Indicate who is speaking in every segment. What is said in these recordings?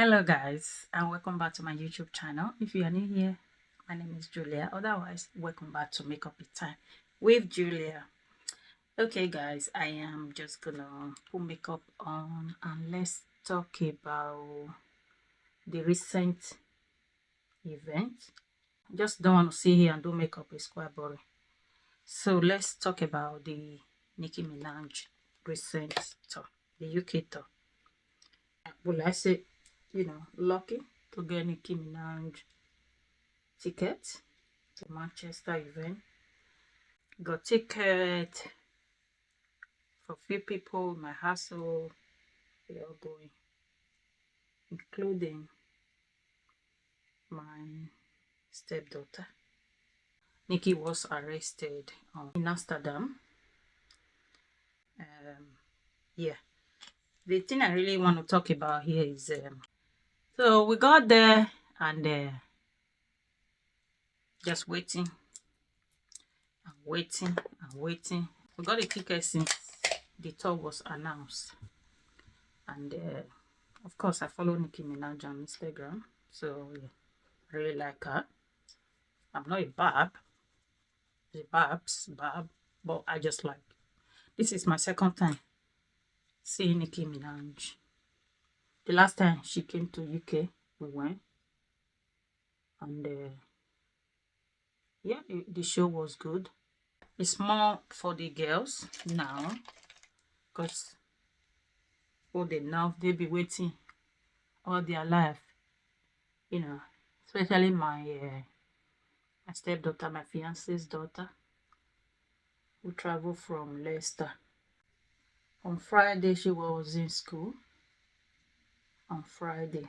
Speaker 1: Hello guys, and welcome back to my YouTube channel. If you are new here, my name is Julia. Otherwise, welcome back to Makeup with Time with Julia. Okay guys, I am just gonna put makeup on and let's talk about the recent event. Just don't want to sit here and do makeup, it's quite boring. So let's talk about the Nicki Minaj recent tour, the UK tour. Will I say, lucky to get Nicki Minaj ticket to Manchester event. Got ticket for few people in my household. They all going, including my stepdaughter. Nicki was arrested in Amsterdam. Yeah, the thing I really want to talk about here is so we got there and just waiting and waiting and waiting. We got the ticket since the tour was announced, and of course I follow Nicki Minaj on Instagram, so yeah, I really like her. I'm not a bab, but I just like. This is my second time seeing Nicki Minaj. The last time she came to UK, we went, and yeah, the show was good. It's more for the girls now, because they be waiting all their life, especially my stepdaughter, my fiance's daughter, who traveled from Leicester. On Friday, she was in school. On Friday.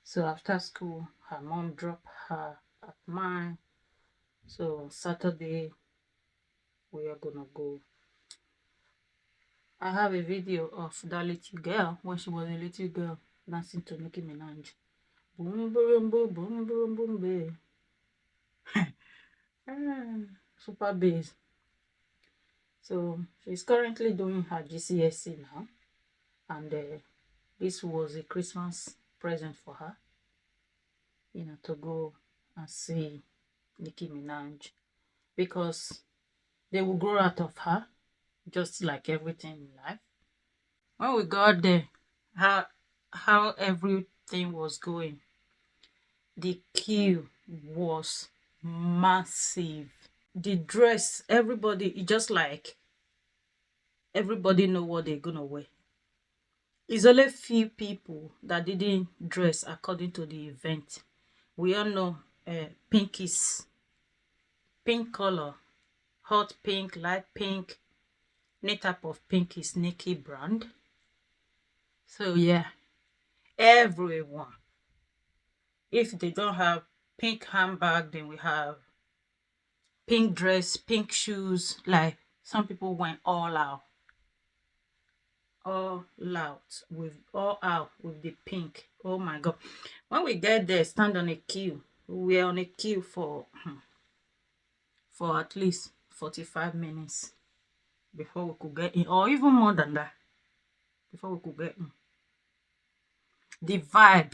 Speaker 1: So after school, her mom dropped her at mine. So Saturday, we are gonna go. I have a video of that little girl when she was a little girl dancing to Nicki Minaj. Boom, boom, boom, boom, boom, boom, boom. Super bass. So she's currently doing her GCSE now, and this was a Christmas present for her, to go and see Nicki Minaj, because they will grow out of her, just like everything in life. When we got there, how everything was going, the queue was massive. The dress, everybody, it just like everybody know what they're gonna wear. It's only few people that didn't dress according to the event. We all know pink is pink color, hot pink, light pink. Any type of pink is Nicki brand. So yeah, everyone. If they don't have pink handbag, then we have pink dress, pink shoes. Like some people went all out with the pink. Oh my god. When we get there, stand on a queue. We're on a queue for at least 45 minutes before we could get in, or even more than that, before we could get in. The vibe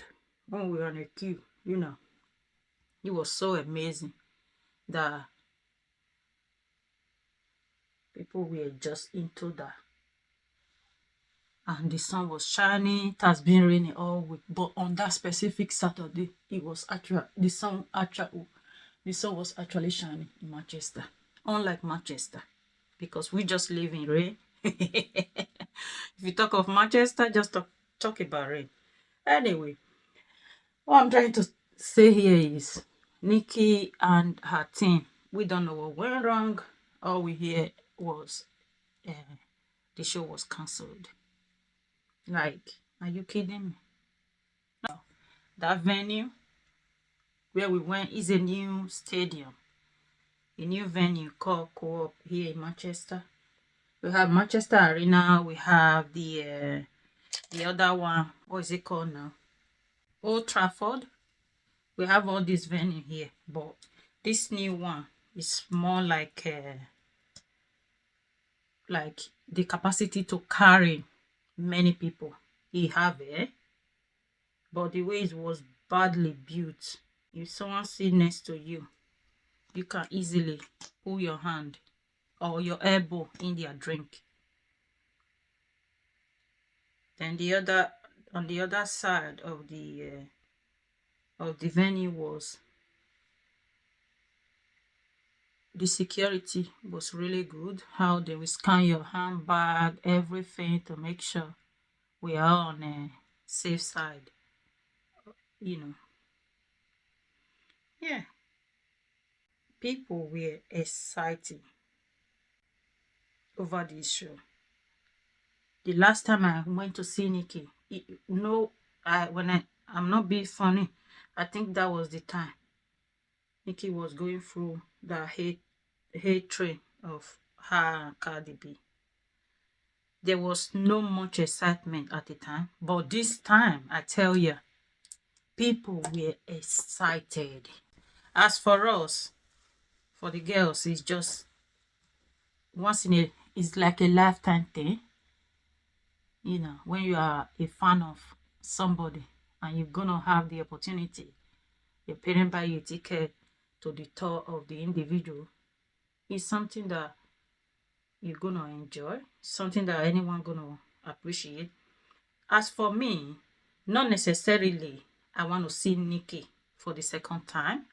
Speaker 1: when we were on a queue, it was so amazing that people were just into that. And the sun was shining. It has been raining all week, but on that specific Saturday, it was actually the sun was actually shining in Manchester, unlike Manchester, because we just live in rain. If you talk of Manchester, just talk about rain. Anyway, what I'm trying to say here is Nicki and her team, we don't know what went wrong. All we hear was the show was cancelled. Like, are you kidding me? No. That venue where we went is a new stadium, a new venue called Co-op here in Manchester. We have Manchester Arena. We have the other one. What is it called now? Old Trafford. We have all this venue here, but this new one is more like the capacity to carry many people. He have it. but the way it was badly built, if someone sit next to you, you can easily pull your hand or your elbow in their drink. Then on the other side of the venue was the security was really good. How they will scan your handbag, everything to make sure we are on a safe side. You know, yeah. People were excited over this show. The last time I went to see Nicki, no, I'm not being funny. I think that was the time Nicki was going through the hatred of her and Cardi B. There was no much excitement at the time, but this time, I tell you, people were excited. As for us, for the girls, it's just once in a, it's like a lifetime thing. You know, when you are a fan of somebody and you're gonna have the opportunity, your parent buy you a ticket to the tour of the individual, it's something that you're gonna enjoy, something that anyone gonna appreciate. As for me, not necessarily I want to see Nicki for the second time.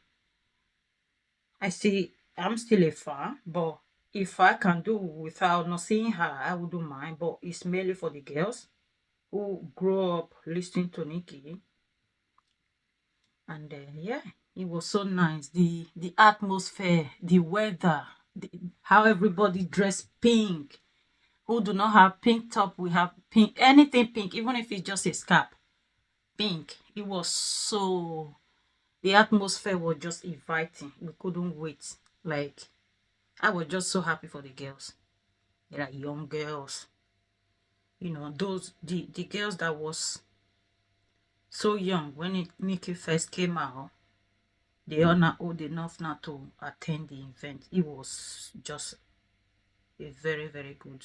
Speaker 1: I'm still a fan, but if I can do without not seeing her, I wouldn't mind. But it's mainly for the girls who grow up listening to Nicki. And yeah, it was so nice. The atmosphere, the weather, how everybody dressed pink. Who do not have pink top, we have pink, anything pink, even if it's just a scarf, pink. It was so, the atmosphere was just inviting. We couldn't wait. Like, I was just so happy for the girls. They are young girls. You know, the girls that was so young when Nicki first came out, they are not old enough now to attend the event. It was just a very, very good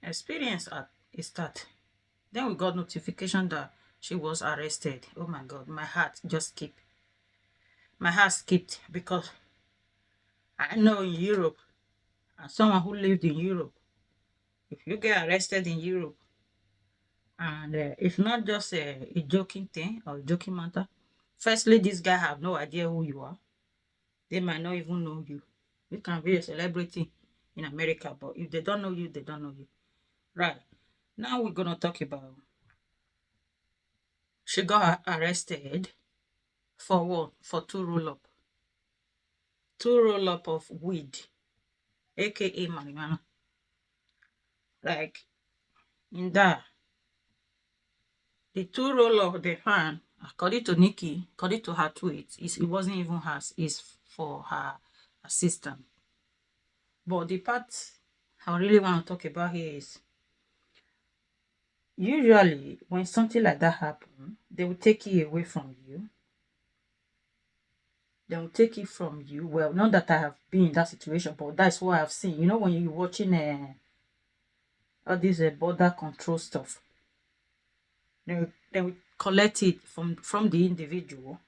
Speaker 1: experience at a start. Then we got notification that she was arrested. Oh my God, my heart skipped because I know in Europe, as someone who lived in Europe, if you get arrested in Europe, and it's not just a joking thing or a joking matter. Firstly, this guy have no idea who you are. They might not even know you. You can be a celebrity in America, but if they don't know you, they don't know you. Right. Now we're gonna talk about she got arrested for what? For two roll up. Two roll up of weed, aka marijuana. Like in that, the two roll of the fan, according to Nicki, according to her tweet, it wasn't even hers, it's for her assistant. But the part I really want to talk about here is usually when something like that happens, they will take it away from you. They will take it from you. Well, not that I have been in that situation, but that's what I've seen. You know, when you're watching all this border control stuff, they will collect it from the individual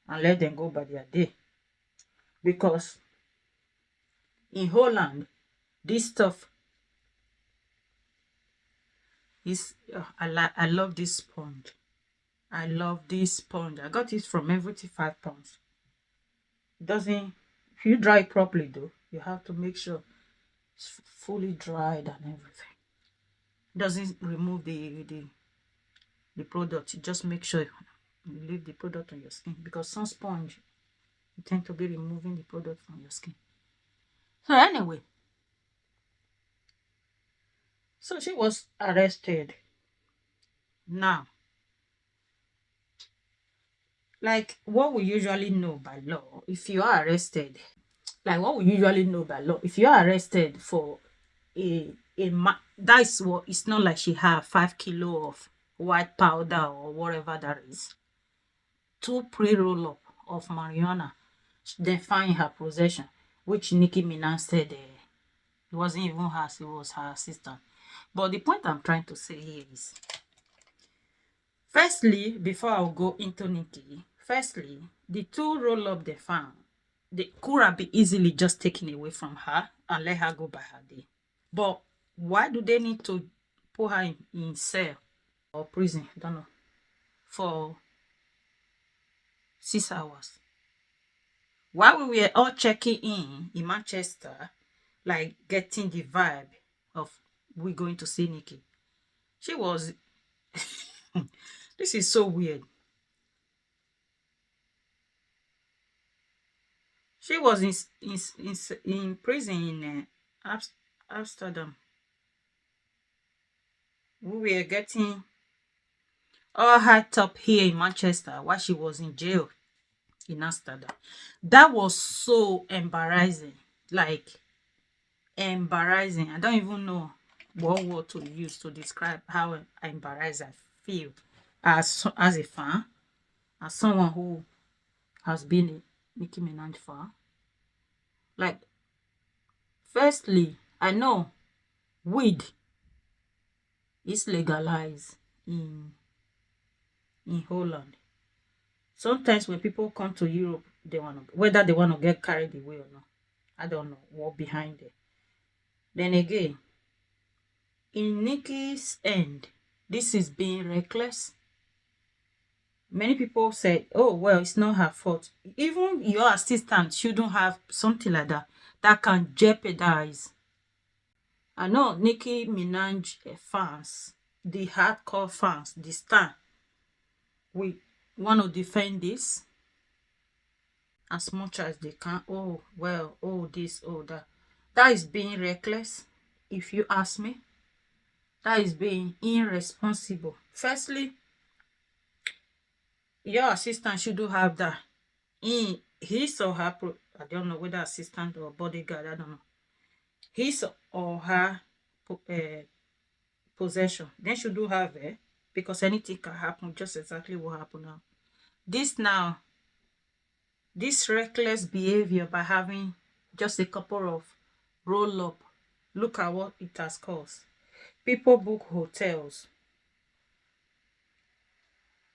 Speaker 1: and let them go by their day. Because in Holland, this stuff is I love this sponge. I love this sponge. I got it from everything £5. It doesn't, if you dry it properly though, you have to make sure it's fully dried and everything. It doesn't remove the product. You just make sure you leave the product on your skin, because some sponge you tend to be removing the product from your skin. So anyway, so she was arrested. Now, like what we usually know by law, if you are arrested, like what we usually know by law, if you are arrested for that's what, it's not like she had 5 kilo of white powder or whatever that is. Two pre-roll up of marijuana, then find her possession, which Nicki Minaj said it wasn't even hers, it was her assistant. But the point I'm trying to say here is, Firstly, before I'll go into Nikki, firstly, the two roll up the farm. They could have been easily just taken away from her and let her go by her day. But why do they need to put her in cell or prison? I don't know. For 6 hours. While we were all checking in Manchester, like getting the vibe of we going to see Nikki, she was. This is so weird. She was in prison in Amsterdam. We were getting all hyped up here in Manchester while she was in jail in Amsterdam. That was so embarrassing. Like, embarrassing. I don't even know what word to use to describe how embarrassed I feel as a fan, as someone who has been a Nicki Minaj fan. Like, firstly, I know weed is legalized in Holland. Sometimes when people come to Europe, they want to, whether they want to get carried away or not. I don't know what behind it. Then again, in Nicki's end, this is being reckless. Many people say, oh, well, it's not her fault. Even your assistant shouldn't have something like that that can jeopardize. I know Nicki Minaj fans, the hardcore fans, the star, we want to defend this as much as they can. Oh, well, oh, this, oh, that. That is being reckless, if you ask me. That is being irresponsible. Firstly, your assistant should do have that in his or her, I don't know whether assistant or bodyguard, I don't know, his or her possession. They should do have it because anything can happen, just exactly what happened now. This now, this reckless behavior by having just a couple of roll up, look at what it has caused. People book hotels.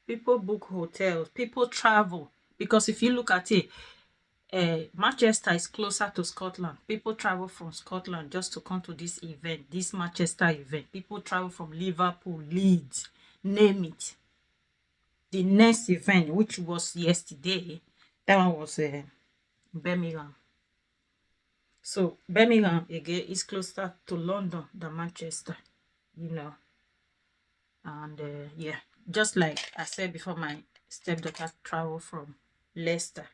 Speaker 1: People book hotels. People travel. Because if you look at it, Manchester is closer to Scotland. People travel from Scotland just to come to this event, this Manchester event. People travel from Liverpool, Leeds, name it. The next event, which was yesterday, that one was Birmingham. So Birmingham again is closer to London than Manchester, you know. And yeah, just like I said before, my stepdaughter traveled from Leicester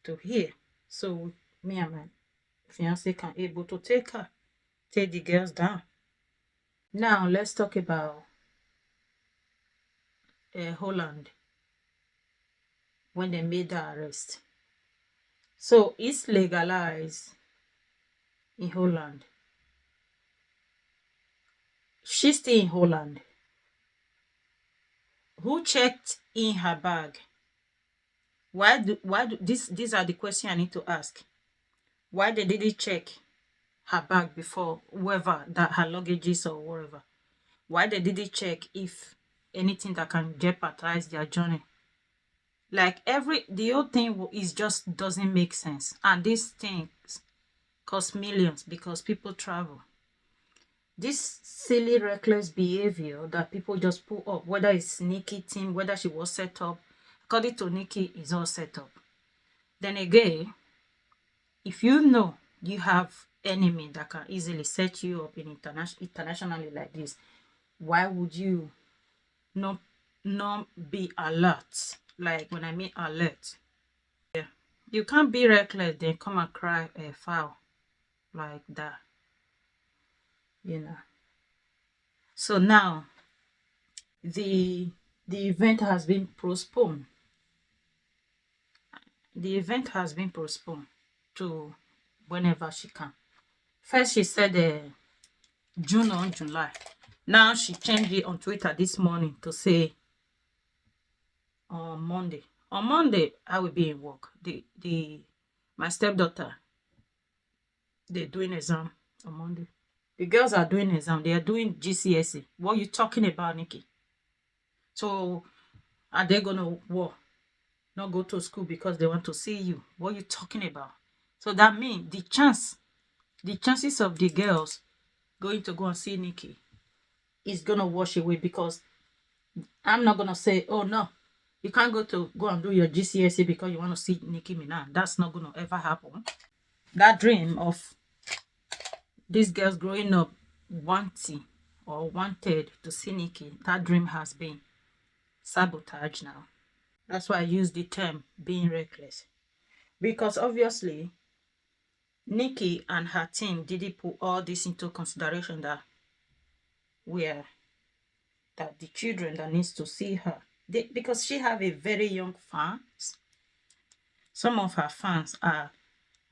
Speaker 1: to here. So me and my fiance can able to take the girls down. Now let's talk about Holland when they made the arrest. So it's legalized in Holland. She's still in Holland. Who checked in her bag? Why do these are the questions I need to ask. Why they didn't check her bag before, whoever that her luggage is or whatever? Why they didn't check if anything that can jeopardize their journey? Like the whole thing is just doesn't make sense, and these things cost millions because people travel. This silly reckless behavior that people just put up, whether it's Nikki team, whether she was set up, according to Nikki, is all set up. Then again, if you know you have enemy that can easily set you up in internationally like this, why would you not not be alert? Like when I mean alert, yeah, you can't be reckless then come and cry a foul like that, you know. So now the event has been postponed. The event has been postponed to whenever she can. First she said June or July. Now she changed it on Twitter this morning to say on Monday. On Monday, I will be in work. The my stepdaughter, they're doing exam on Monday. The girls are doing exam. They are doing GCSE. What are you talking about, Nikki? So are they gonna what? Not go to school because they want to see you? What are you talking about? So that means the chances of the girls going to go and see Nicki is gonna wash away, because I'm not gonna say, oh no, you can't go and do your GCSE because you want to see Nicki Minaj. That's not gonna ever happen. That dream of these girls growing up wanting or wanted to see Nicki, that dream has been sabotaged now. That's why I use the term being reckless. Because obviously, Nicki and her team didn't put all this into consideration, that where that the children that needs to see her. Because she have a very young fans. Some of her fans are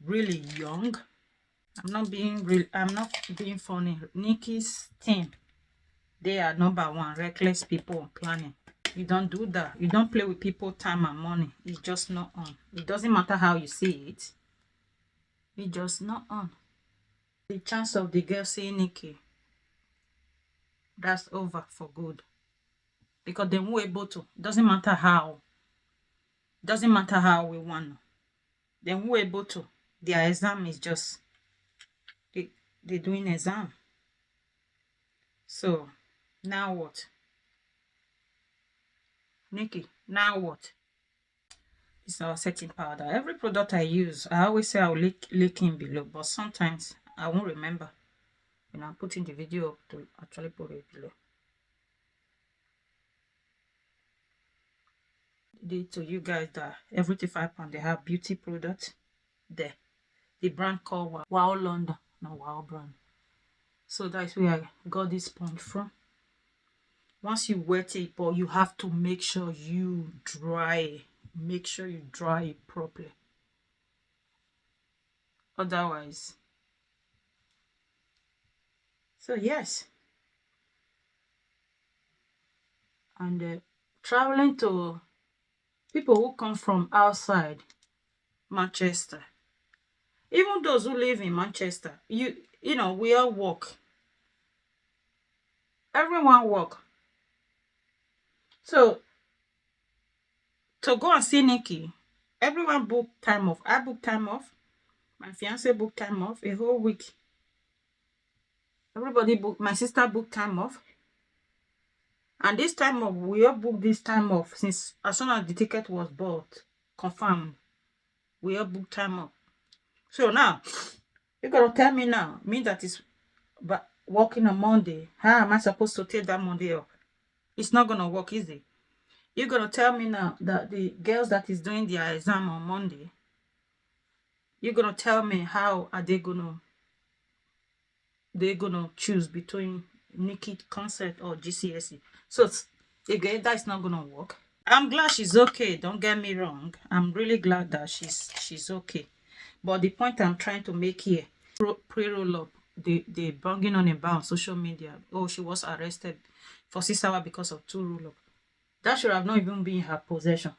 Speaker 1: really young. I'm not being funny. Nicki's team, they are number one reckless people on planning. You don't do that. You don't play with people time and money. It's just not on. It doesn't matter how you see it. It's just not on. The chance of the girl seeing Nicki, that's over for good. Because they won't able to. Doesn't matter how. Doesn't matter how we want. They won't able to. Their exam is just they they doing exam. So now what? Nicki, now what? It's our setting powder. Every product I use, I always say I'll link in below, but sometimes I won't remember when I'm putting the video up to actually put it below. To you guys that every £5 they have beauty product there. The brand called Wow London, not Wow Brand. So that's where I got this sponge from. Once you wet it, but you have to make sure you dry. Make sure you dry it properly. Otherwise. So yes. And traveling to people who come from outside Manchester. Even those who live in Manchester, you know, we all work. Everyone work. So to go and see Nicki, everyone book time off. I book time off. My fiance booked time off a whole week. Everybody booked. My sister booked time off. And this time off, we all booked this time off since as soon as the ticket was bought, confirmed. We all booked time off. So now, you're gonna tell me now, me that is working on Monday, how am I supposed to take that Monday off? It's not gonna work, is it? You're gonna tell me now that the girls that is doing their exam on Monday, you're gonna tell me how are they gonna choose between Nicki concert or GCSE. So again, that's not gonna work. I'm glad she's okay, don't get me wrong. I'm really glad that she's okay. But the point I'm trying to make here, pre-roll up, they banging on about social media. Oh, she was arrested for 6 hours because of 2 roll up. That should have not even been in her possession.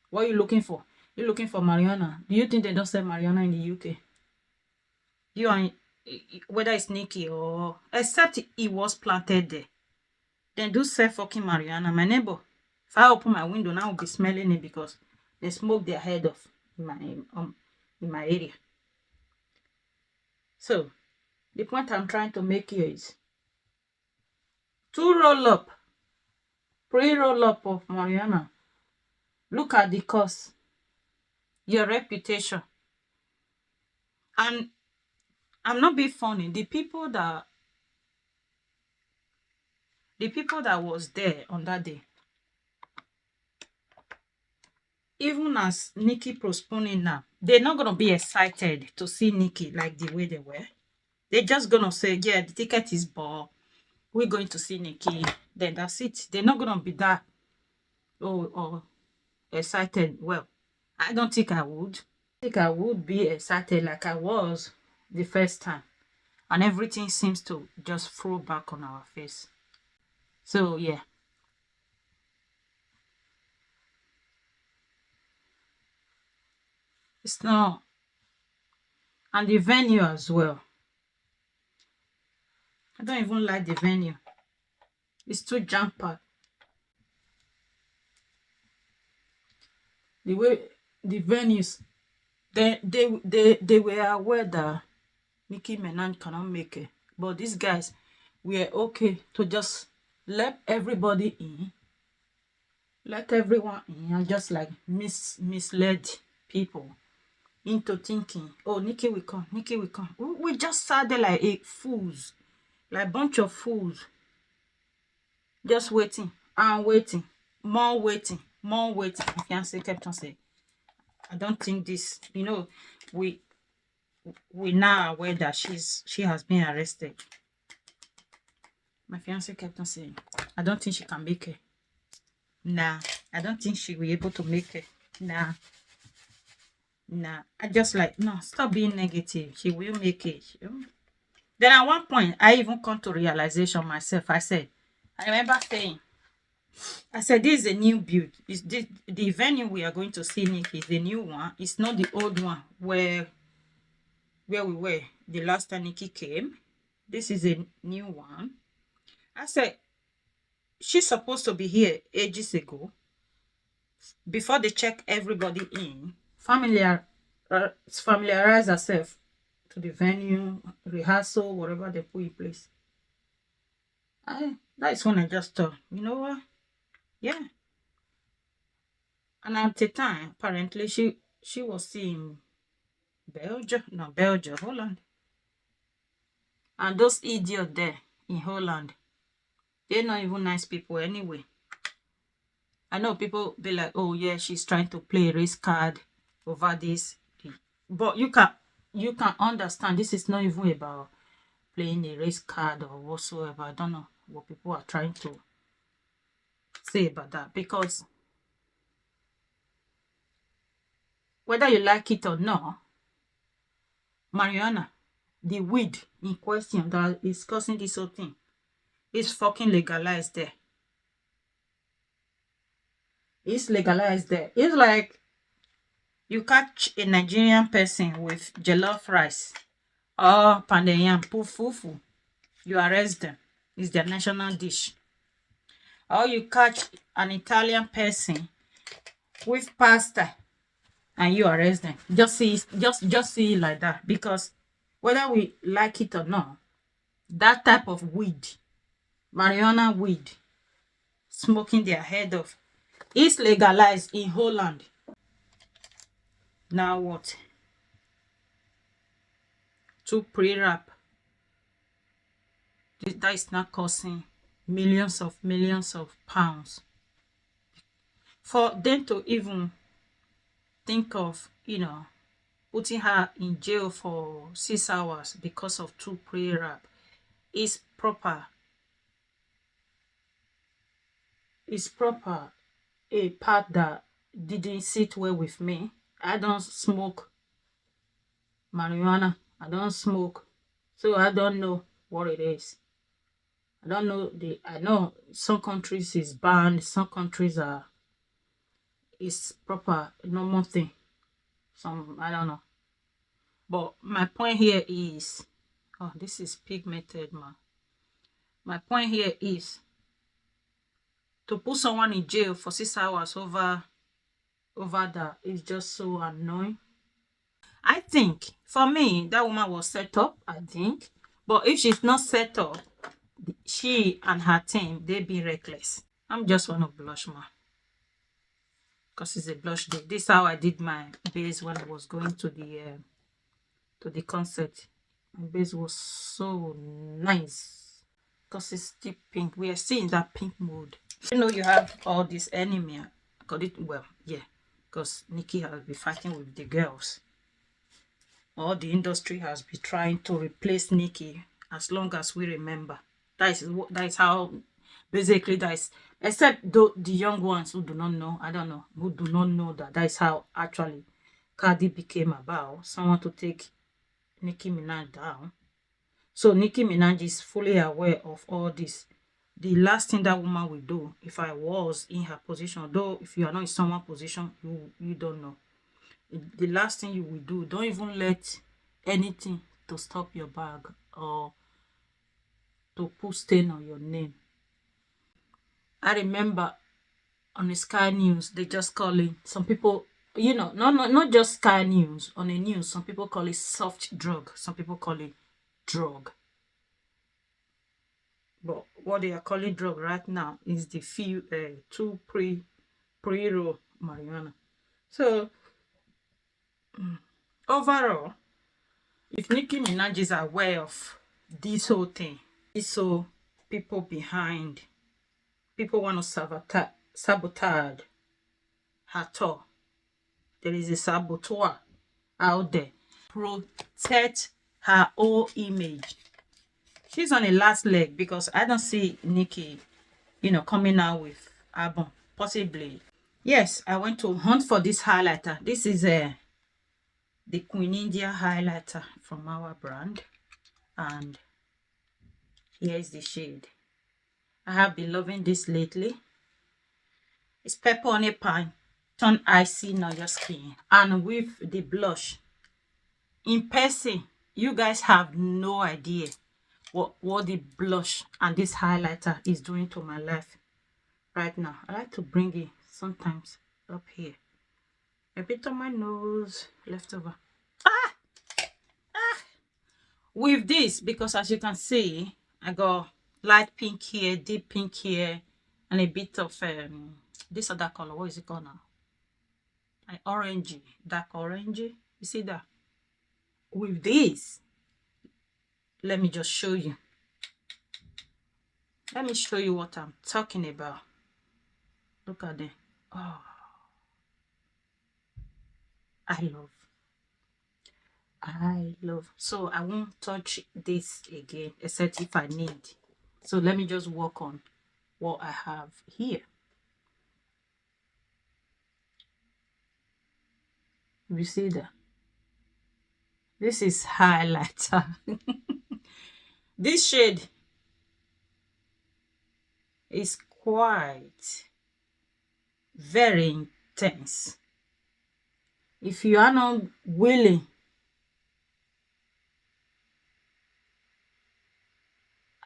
Speaker 1: What are you looking for? You're looking for marijuana. Do you think they don't sell marijuana in the UK? You are, whether it's Nicki or, except it was planted there. Then do sell fucking marijuana. My neighbor, if I open my window now, I'll be smelling it because they smoke their head off in my area. So the point I'm trying to make here is 2 roll up, pre-roll up of marijuana. Look at the cost, your reputation. And I'm not being funny. The people that was there on that day, even as Nicki postponing now, they're not gonna be excited to see Nicki like the way they were. They're just gonna say, yeah, the ticket is bought. We're going to see Nicki. Then that's it. They're not gonna be that excited. Well, I don't think I would. I think I would be excited like I was the first time. And everything seems to just throw back on our face. So yeah. It's not. And the venue as well. I don't even like the venue. It's too jam-packed. The way the venues, they were aware that Nicki Minaj cannot make it. But these guys were okay to just let everybody in, let everyone in, and just like misled people into thinking, oh, Nicki will come, Nicki will come. We just sat there like fools, like bunch of fools, just waiting and waiting, more waiting, more waiting. My fiance kept on saying, I don't think this, we now aware that she has been arrested. My fiance kept on saying, I don't think she can make it. Nah, I don't think she will be able to make it. Nah, nah. I just like, no, stop being negative. She will make it. Then at one point, I even come to realization myself. I remember saying, I said, this is a new build. Is this the venue we are going to see Nick is the new one. It's not the old one where we were the last time Nikki came. This is a new one. I said, she's supposed to be here ages ago. Before they check everybody in, familiarize herself to the venue, rehearsal, whatever they put in place. That is when I just thought, you know what? Yeah. And at the time, apparently, she was in Belgium, Holland. And those idiots there in Holland, they're not even nice people anyway. I know people be like, oh yeah, she's trying to play a race card over this. But you can understand this is not even about playing a race card or whatsoever. I don't know what people are trying to say about that, because whether you like it or not, marijuana, the weed in question that is causing this whole thing, is fucking legalized there. It's legalized there. It's like you catch a Nigerian person with jollof rice or pounded yam, fufu, you arrest them. It's their national dish. Or you catch an Italian person with pasta and you arrest them. Just see it like that. Because whether we like it or not, that type of weed, marijuana weed, smoking their head off, is legalized in Holland. Now what? To pre-wrap, that is not costing millions of pounds. For them to even think of, putting her in jail for 6 hours because of two pre-wrap is proper. It's proper. A part that didn't sit well with me. I don't smoke marijuana. I don't smoke. So I don't know what it is. I know some countries is banned, some countries is proper normal thing. Some I don't know. But my point here is, oh, this is pigmented, man. My point here is to put someone in jail for 6 hours over that is just so annoying. I think for me that woman was set up, I think. But if she's not set up, she and her team, they be reckless. I'm just one of blush, man. Because it's a blush day. This is how I did my base when I was going to the concert. My base was so nice because it's still pink. We are still in that pink mood. You have all this enemy. Well, yeah, because Nicki has been fighting with the girls. All the industry has been trying to replace Nicki as long as we remember. That is how basically that is, except the young ones who do not know, I don't know, who do not know that is how actually Cardi became about. Someone to take Nicki Minaj down. So Nicki Minaj is fully aware of all this. The last thing that woman will do, if I was in her position, though if you are not in someone's position, you don't know. The last thing you will do, don't even let anything to stop your bag or to put stain on your name. I remember on the Sky News, they just calling some people you know, not just Sky News. On the news, some people call it soft drug, some people call it drug. But what they are calling drug right now is the few two pre-roll marijuana. So overall, if Nicki Minaj is aware of this whole thing, so people behind, people want to sabotage her tour. There is a saboteur out there. Protect her own image. She's on the last leg because I don't see Nicki, you know, coming out with album. Possibly. Yes, I went to hunt for this highlighter. This is the Queen India highlighter from our brand. And here is the shade. I have been loving this lately. It's pepper on a pan, turn icy on your skin. And with the blush, in person, you guys have no idea what the blush and this highlighter is doing to my life right now. I like to bring it sometimes up here, a bit on my nose, left over. With this, because as you can see, I got light pink here, deep pink here, and a bit of this other color. What is it called now? Like orangey, dark orangey. You see that? With this, let me just show you. Let me show you what I'm talking about. Look at them. Oh, I love. So I won't touch this again, except if I need. So let me just work on what I have here. You see that? This is highlighter. This shade is quite very intense. If you are not willing,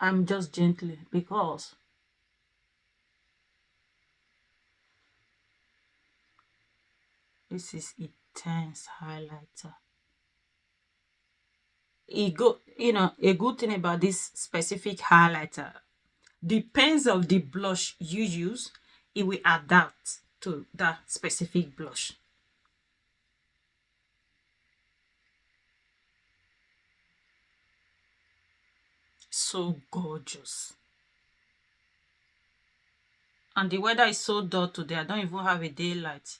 Speaker 1: I'm just gently, because this is intense highlighter. You know, a good thing about this specific highlighter, depends of the blush you use, it will adapt to that specific blush. So gorgeous. And the weather is so dull today, I don't even have a daylight.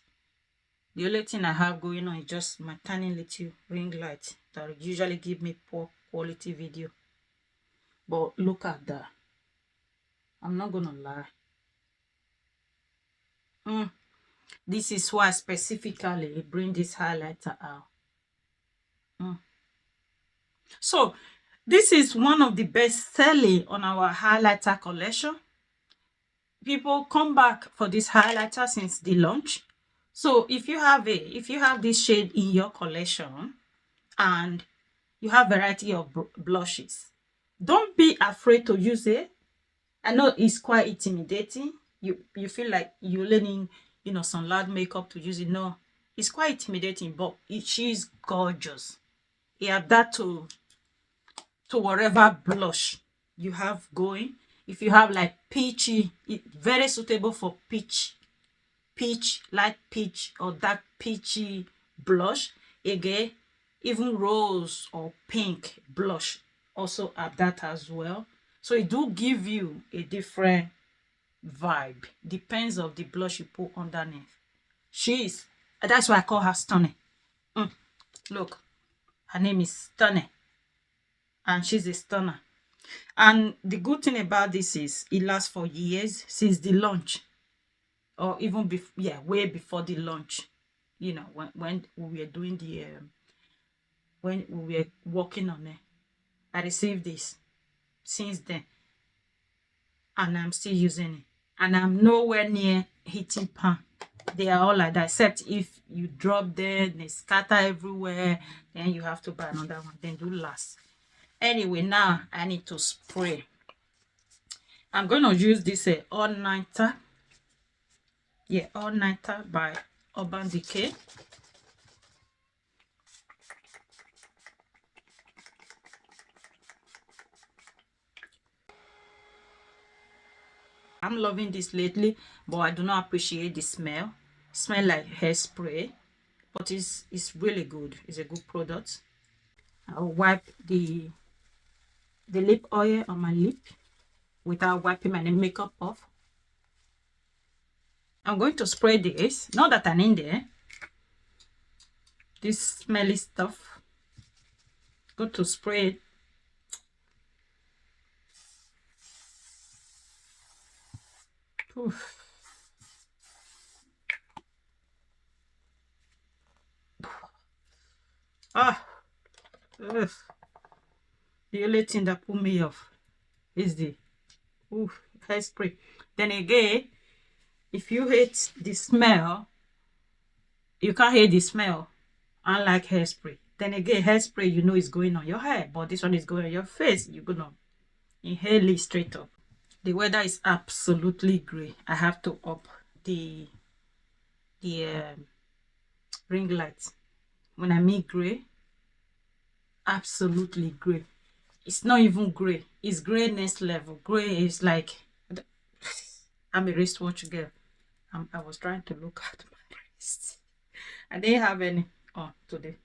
Speaker 1: The only thing I have going on is just my tiny little ring light that usually give me poor quality video. But look at that. I'm not gonna lie. This is why I specifically bring this highlighter out. So this is one of the best selling on our highlighter collection. People come back for this highlighter since the launch. So if you have this shade in your collection and you have variety of blushes, don't be afraid to use it. I know it's quite intimidating. You feel like you're learning, you know, some loud makeup to use it. No, it's quite intimidating, but she's gorgeous. You have that to whatever blush you have going. If you have like peachy, very suitable for peach, light peach or dark peachy blush. Again, even rose or pink blush also have that as well. So it do give you a different vibe. Depends of the blush you put underneath. That's why I call her Stunning. Look, her name is Stunning, and she's a stunner. And the good thing about this is it lasts for years since the launch, or even way before the launch. You know, when we were doing the when we were working on it, I received this since then, and I'm still using it, and I'm nowhere near hitting pan. They are all like that, except if you drop them, they scatter everywhere, then you have to buy another one, then do last. Anyway, now I need to spray. I'm going to use this all-nighter. Yeah, all-nighter by Urban Decay. I'm loving this lately, but I do not appreciate the smell. Smell like hairspray, but it's really good. It's a good product. I'll wipe the lip oil on my lip without wiping my makeup off. I'm going to spray this. Not that I'm in there. This smelly stuff. Go to spray it. Oof. Ah, ugh. The only thing that put me off is the hairspray. Then again, if you hate the smell, you can't hate the smell, unlike hairspray. Then again, hairspray, you know, is going on your hair, but this one is going on your face. You're gonna inhale it straight up. The weather is absolutely grey. I have to up the ring light. When I mean grey, absolutely grey. It's not even grey. It's grey next level. Grey is like, I'm a wristwatch girl. I was trying to look at my wrist. I didn't have any on today.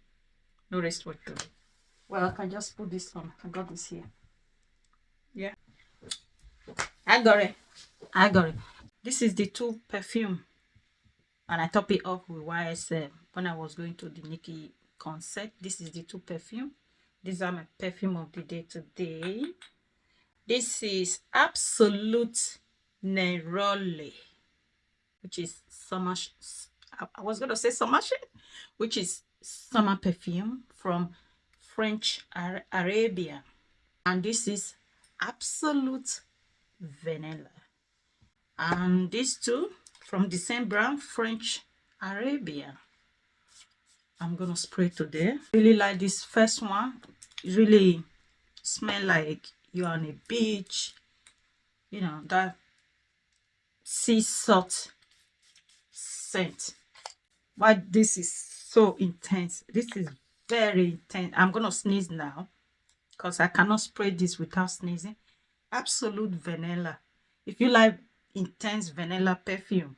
Speaker 1: No wristwatch today. Well, I can just put this on. I got this here. Yeah. I got it. I got it. This is the two perfume. And I top it off with YSL when I was going to the Nicki concert. This is the two perfume. These are my perfume of the day today. This is Absolute Neroli, which is summer. I was going to say summer shade, which is summer perfume from French Arabia. And this is Absolute Vanilla. And these two from the same brand, French Arabia. I'm gonna spray today. Really like this first one. It really smell like you're on a beach. You know, that sea salt scent. Why this is so intense. This is very intense. I'm gonna sneeze now because I cannot spray this without sneezing. Absolute Vanilla. If you like intense vanilla perfume,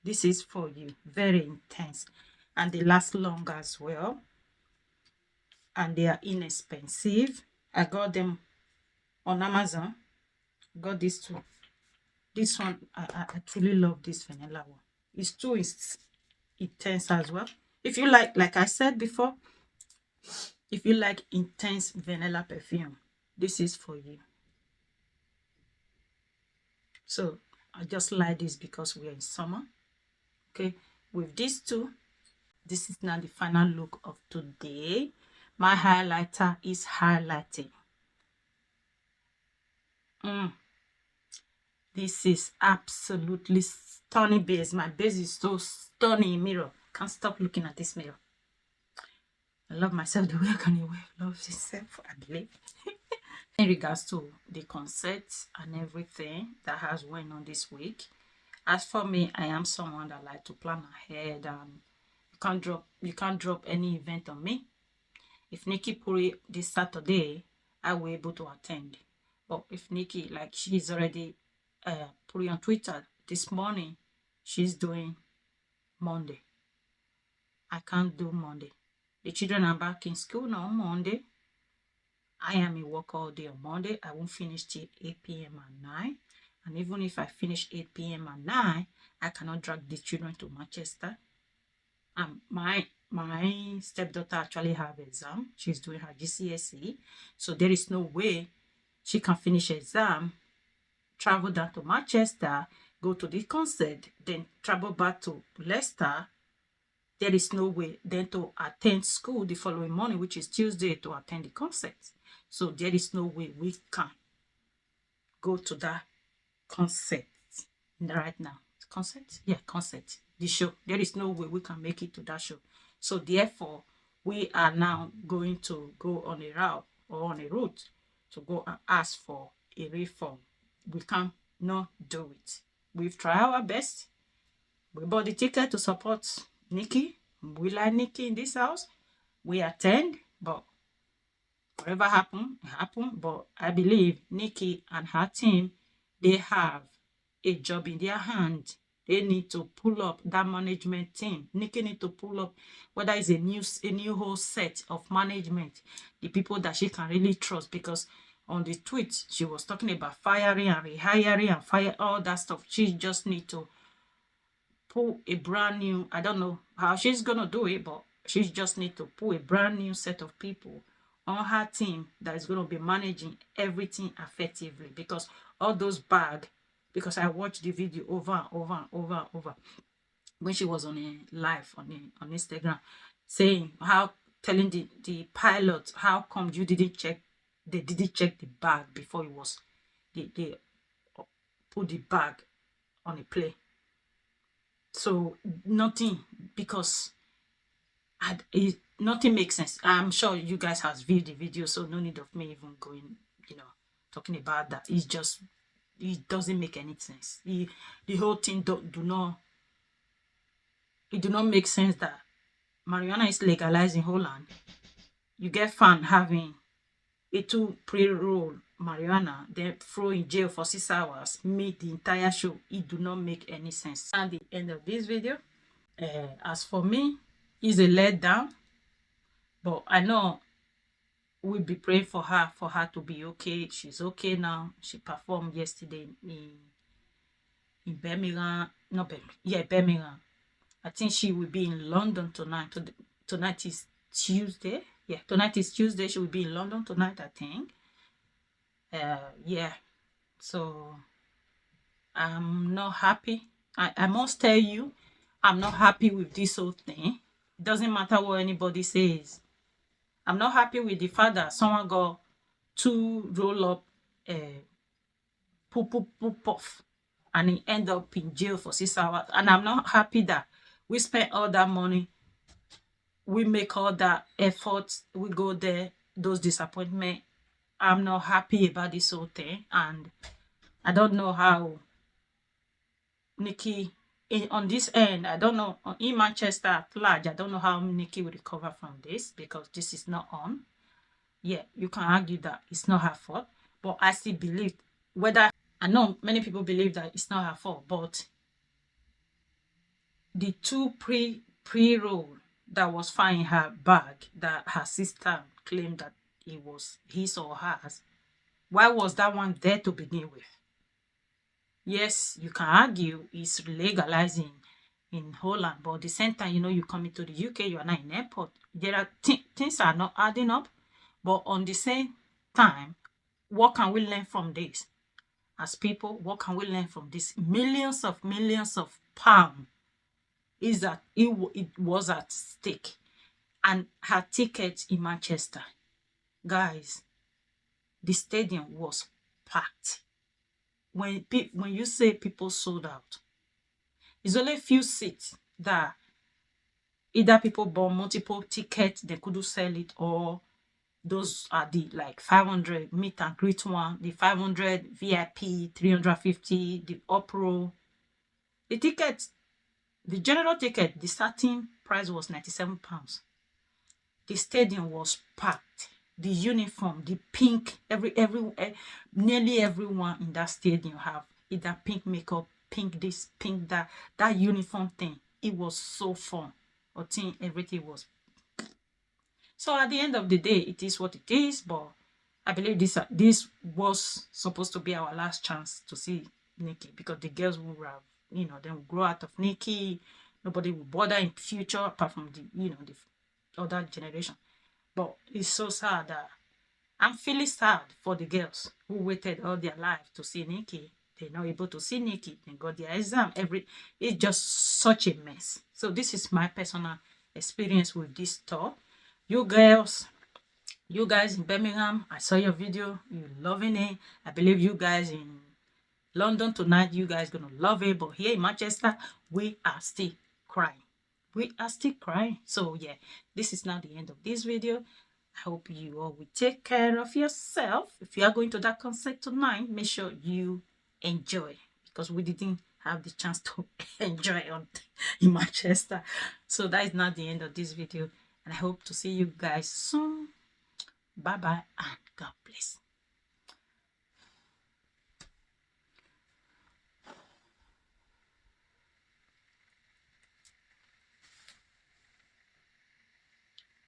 Speaker 1: this is for you. Very intense, and they last long as well, and they are inexpensive. I got them on Amazon. Got this too. This one, I truly love this vanilla one. It's too intense as well. If you like I said before, if you like intense vanilla perfume, this is for you. So I just like this because we're in summer. Okay, with these two, this is now the final look of today. My highlighter is highlighting. This is absolutely stunning base. My base is so stunning. Mirror, can't stop looking at this mirror. I love myself the way Kanye West loves himself, I believe. In regards to the concerts and everything that has went on this week, as for me, I am someone that like to plan ahead, and you can't drop any event on me. If Nicki put it this Saturday, I will be able to attend. But if Nicki, like she's already put it on Twitter this morning, she's doing Monday. I can't do Monday. The children are back in school now on Monday. I am in work all day on Monday. I won't finish till 8 p.m. at 9. And even if I finish 8 p.m. at 9, I cannot drag the children to Manchester. My stepdaughter actually have exam. She's doing her GCSE. So there is no way she can finish exam, travel down to Manchester, go to the concert, then travel back to Leicester. There is no way then to attend school the following morning, which is Tuesday, to attend the concert. So there is no way we can go to that concert right now. Concert? Yeah, concert. The show. There is no way we can make it to that show. So therefore, we are now going to go on a route or on a route to go and ask for a refund. We can't not do it. We've tried our best. We bought the ticket to support Nicki. We like Nicki in this house. We attend, but whatever happened. But I believe Nicki and her team, they have a job in their hand. They need to pull up that management team. Nicki need to pull up whether it's a new whole set of management, the people that she can really trust. Because on the tweet she was talking about firing and rehiring and fire all that stuff. She just need to pull a brand new, I don't know how she's gonna do it, but she just need to pull a brand new set of people on her team that is going to be managing everything effectively. Because all those bag, because I watched the video over and over and over and over when she was on a live on Instagram, saying how, telling the pilot how come you didn't check, they didn't check the bag before it was, they put the bag on a plane. So nothing, because nothing makes sense. I'm sure you guys has viewed the video, so no need of me even going, talking about that. It's just, it doesn't make any sense. The whole thing do not make sense that marijuana is legalized in Holland. You get found having a two pre-roll marijuana, then throw in jail for 6 hours, make the entire show. It do not make any sense. At the end of this video, as for me, it's a letdown, but I know we'll be praying for her to be okay. She's okay now. She performed yesterday in Birmingham. No, Birmingham. Yeah, Birmingham. I think she will be in London tonight. Tonight is Tuesday. Yeah, tonight is Tuesday. She will be in London tonight, I think. Yeah. So I'm not happy. I must tell you, I'm not happy with this whole thing. It doesn't matter what anybody says. I'm not happy with the fact that someone got two roll up puff and he end up in jail for 6 hours. And I'm not happy that we spent all that money, we make all that effort, we go there, those disappointment. I'm not happy about this whole thing, and I don't know how Nicki on this end, I don't know in Manchester at large, I don't know how Nicki will recover from this, because this is not on. Yeah, you can argue that it's not her fault, but I still believe, whether, I know many people believe that it's not her fault, but the two pre-roll that was found in her bag that her sister claimed that it was his or hers, why was that one there to begin with? Yes, you can argue it's legalizing in Holland, but at the same time, you come into the UK, you are not in airport. There are things are not adding up, but on the same time, what can we learn from this? As people, what can we learn from this? Millions of pounds is that it was at stake, and her ticket in Manchester, guys, the stadium was packed. When you say people sold out, it's only a few seats that either people bought multiple tickets, they couldn't sell it, or those are the like 500 meet and greet one, the 500 VIP, 350, the upro. The ticket, the general ticket, the starting price was £97. The stadium was packed. The uniform, the pink, nearly everyone in that stadium have either pink makeup, pink this, pink that. That uniform thing, it was so fun. I think everything was. So at the end of the day, it is what it is. But I believe this was supposed to be our last chance to see Nicki, because the girls will have, they will grow out of Nicki. Nobody will bother in future apart from the other generation. But it's so sad that I'm feeling sad for the girls who waited all their life to see Nicki. They're not able to see Nicki. They got their exam. It's just such a mess. So this is my personal experience with this tour. You girls, you guys in Birmingham, I saw your video. You're loving it. I believe you guys in London tonight, you guys gonna love it. But here in Manchester, we are still crying. We are still crying. So yeah, this is now the end of this video. I hope you all will take care of yourself. If you are going to that concert tonight, make sure you enjoy, because we didn't have the chance to enjoy in Manchester. So that is not the end of this video, and I hope to see you guys soon. Bye bye and God bless.